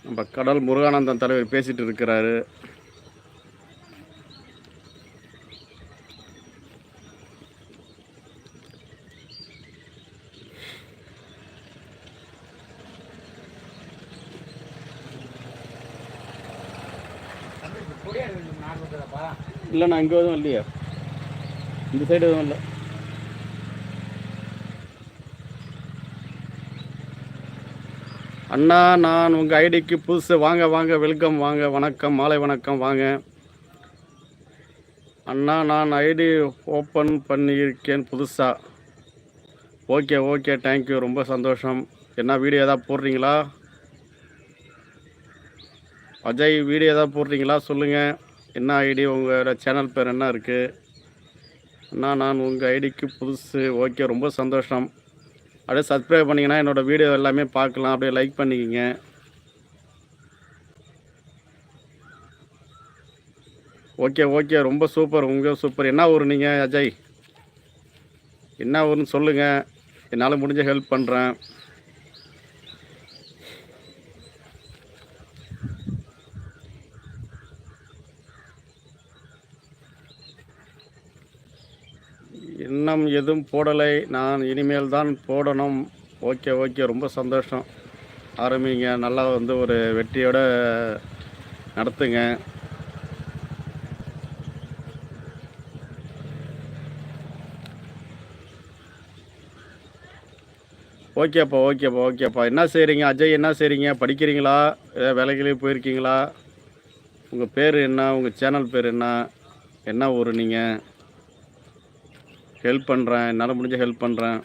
நம்ம கடல் முருகானந்தன் தலைவர் பேசிட்டு இருக்கிறாரு. இல்லைண்ணா இங்கே எதுவும் இல்லையா, இந்த சைடு எதுவும் இல்லை. அண்ணா நான் உங்கள் ஐடிக்கு புதுசு. வாங்க வாங்க, வெல்கம், வாங்க, வணக்கம், மாலை வணக்கம், வாங்க அண்ணா. நான் ஐடி ஓப்பன் பண்ணியிருக்கேன் புதுசாக. ஓகே ஓகே, தேங்க்யூ, ரொம்ப சந்தோஷம். என்ன வீடியோ எதாவது போடுறீங்களா அஜய்? வீடியோ எதாவது போடுறீங்களா சொல்லுங்கள். என்ன ஐடி, உங்களோட சேனல் பேர் என்ன இருக்குது? அண்ணா நான் உங்கள் ஐடிக்கு புதுசு. ஓகே, ரொம்ப சந்தோஷம். அப்படியே சப்ஸ்கிரைப் பண்ணிங்கன்னா என்னோடய வீடியோ எல்லாமே பார்க்கலாம். அப்படியே லைக் பண்ணிக்கிங்க. ஓகே ஓகே, ரொம்ப சூப்பர், உங்கள் சூப்பர். என்ன ஊர் நீங்கள் அஜய்? என்ன ஊருன்னு சொல்லுங்கள், என்னால் முடிஞ்ச ஹெல்ப் பண்ணுறேன். இன்னும் எதுவும் போடலை, நான் இனிமேல் தான் போடணும். ஓகே ஓகே, ரொம்ப சந்தோஷம். ஆரம்பிங்க, நல்லா வந்து ஒரு வெற்றியோடு நடத்துங்க. ஓகேப்பா ஓகேப்பா ஓகேப்பா. என்ன செய்கிறீங்க அஜய்? என்ன செய்கிறீங்க? படிக்கிறீங்களா? ஏதாவது வேலைகளே போயிருக்கீங்களா? உங்கள் பேர் என்ன? உங்கள் சேனல் பேர் என்ன? என்ன ஊர் நீங்கள்? ஹெல்ப் பண்ணுறேன், என்னால் முடிஞ்ச ஹெல்ப் பண்ணுறேன்.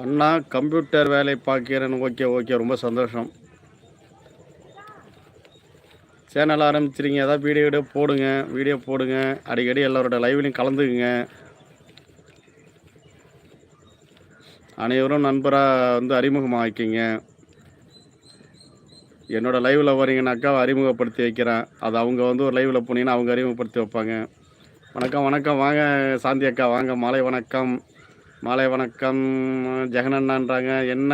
அண்ணா கம்ப்யூட்டர் வேலை பார்க்கிறேன். ஓகே ஓகே, ரொம்ப சந்தோஷம். சேனல் ஆரம்பிச்சிருங்க, ஏதாவது வீடியோ போடுங்க. அடிக்கடி எல்லாரோட லைவ்லையும் கலந்துக்குங்க. அனைவரும் நண்பராக வந்து அறிமுகமாக்கிங்க. என்னோடய லைவில் வரீங்கன்னாக்கா அறிமுகப்படுத்தி வைக்கிறேன். அது அவங்க வந்து ஒரு லைவில் போனீங்கன்னா அவங்க அறிமுகப்படுத்தி வைப்பாங்க. வணக்கம் வணக்கம், வாங்க சாந்தி அக்கா, வாங்க. மாலை வணக்கம், மாலை வணக்கம். ஜெகன் அண்ணான்றாங்க. என்ன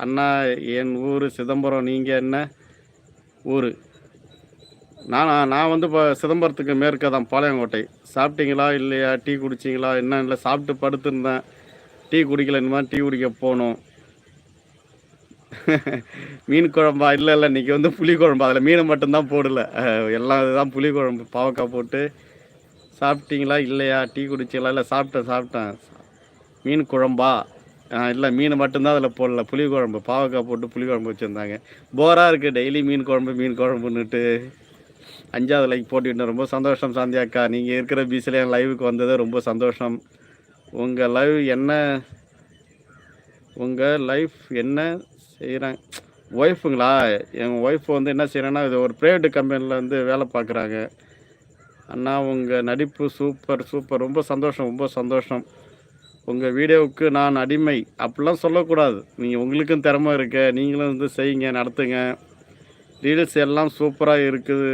அண்ணா? என் ஊர் சிதம்பரம். நீங்கள் என்ன ஊர்? நான் வந்து இப்போ சிதம்பரத்துக்கு மேற்க தான், பாளையங்கோட்டை. சாப்பிட்டீங்களா இல்லையா? டீ குடிச்சிங்களா? என்ன இல்லை, சாப்பிட்டு படுத்துருந்தேன். டீ குடிக்கல, இந்த மாதிரி டீ குடிக்க போகணும். மீன் குழம்பா? இல்லை இன்றைக்கி வந்து புளி குழம்பு. அதில் மீன் மட்டும்தான் போடலை, எல்லாம் இதுதான் புளி குழம்பு, பாவக்காய் போட்டு. சாப்பிட்டீங்களா இல்லையா? டீ குடிச்சிங்களா? இல்லை, சாப்பிட்டேன். மீன் குழம்பா? இல்லை, மீன் மட்டும்தான் அதில் போடல, புளி குழம்பு, பாவக்காய் போட்டு புளி குழம்பு வச்சுருந்தாங்க. போராக இருக்குது, டெய்லி மீன் குழம்புன்னுட்டு. 5வது லைக் போட்டுக்கிட்டேன். ரொம்ப சந்தோஷம் சாந்தி அக்கா, நீங்கள் இருக்கிற பீச்சில் என் லைவுக்கு வந்தது ரொம்ப சந்தோஷம். உங்கள் லைஃப் என்ன செய்கிறாங்க? ஒய்ஃபுங்களா? எங்கள் ஒய்ஃப் வந்து என்ன செய்கிறேன்னா, இது ஒரு ப்ரைவேட்டு கம்பெனியில் வந்து வேலை பார்க்குறாங்க. அண்ணா உங்கள் நடிப்பு சூப்பர், ரொம்ப சந்தோஷம், ரொம்ப சந்தோஷம். உங்கள் வீடியோவுக்கு நான் அடிமை அப்படிலாம் சொல்லக்கூடாது. நீங்கள் உங்களுக்கும் திறமை இருக்கு, நீங்களும் வந்து செய்யுங்க, நடத்துங்க. ரீல்ஸ் எல்லாம் சூப்பராக இருக்குது,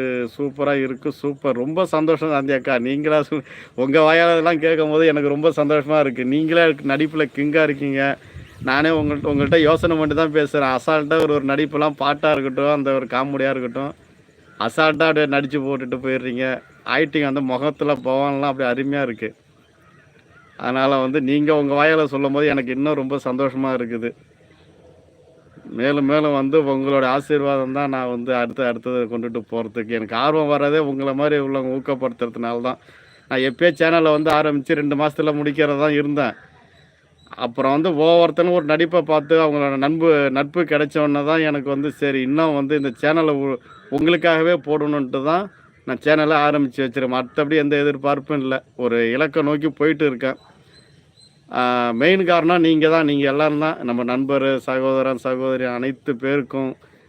சூப்பர். ரொம்ப சந்தோஷம் சாந்தி அக்கா. நீங்களாக உங்கள் வாயாலெல்லாம் கேட்கும் போது எனக்கு ரொம்ப சந்தோஷமாக இருக்குது. நீங்களே நடிப்பில் கிங்காக இருக்கீங்க. நானே உங்கள்கிட்ட யோசனை பண்ணி தான் பேசுகிறேன். அசால்ட்டாக ஒரு நடிப்பெல்லாம், பாட்டாக இருக்கட்டும், அந்த ஒரு காமெடியாக இருக்கட்டும், அசால்ட்டாக அப்படியே நடித்து போட்டுட்டு போயிடுறீங்க. ஆக்டிங் அந்த முகத்தில் பவன்லாம் அப்படியே அருமையாக இருக்குது. அதனால் வந்து நீங்கள் உங்கள் வாயால் சொல்லும் போது எனக்கு இன்னும் ரொம்ப சந்தோஷமாக இருக்குது. மேலும் வந்து உங்களோட ஆசீர்வாதம் தான் நான் வந்து அடுத்தது கொண்டுட்டு போகிறதுக்கு எனக்கு ஆர்வம் வர்றதே உங்களை மாதிரி உள்ளவங்க ஊக்கப்படுத்துறதுனால தான். நான் எப்போயே சேனலை வந்து ஆரம்பித்து 2 மாதத்தில் முடிக்கிறது தான் இருந்தேன். அப்புறம் வந்து ஒவ்வொருத்தனும் ஒரு நடிப்பை பார்த்து அவங்களோட நட்பு கிடைச்சோன்னே தான் எனக்கு வந்து சரி, இன்னும் வந்து இந்த சேனலை உங்களுக்காகவே போடணுன்ட்டு தான் நான் சேனலை ஆரம்பித்து வச்சுருக்கேன். மற்றபடி எந்த எதிர்பார்ப்பும் இல்லை, ஒரு இலக்கை நோக்கி போயிட்டு இருக்கேன். மெயின் காரணம் நீங்கள் தான், நீங்கள் எல்லோரும் தான். நம்ம நண்பர், சகோதரன், சகோதரி அனைத்து பேருக்கும்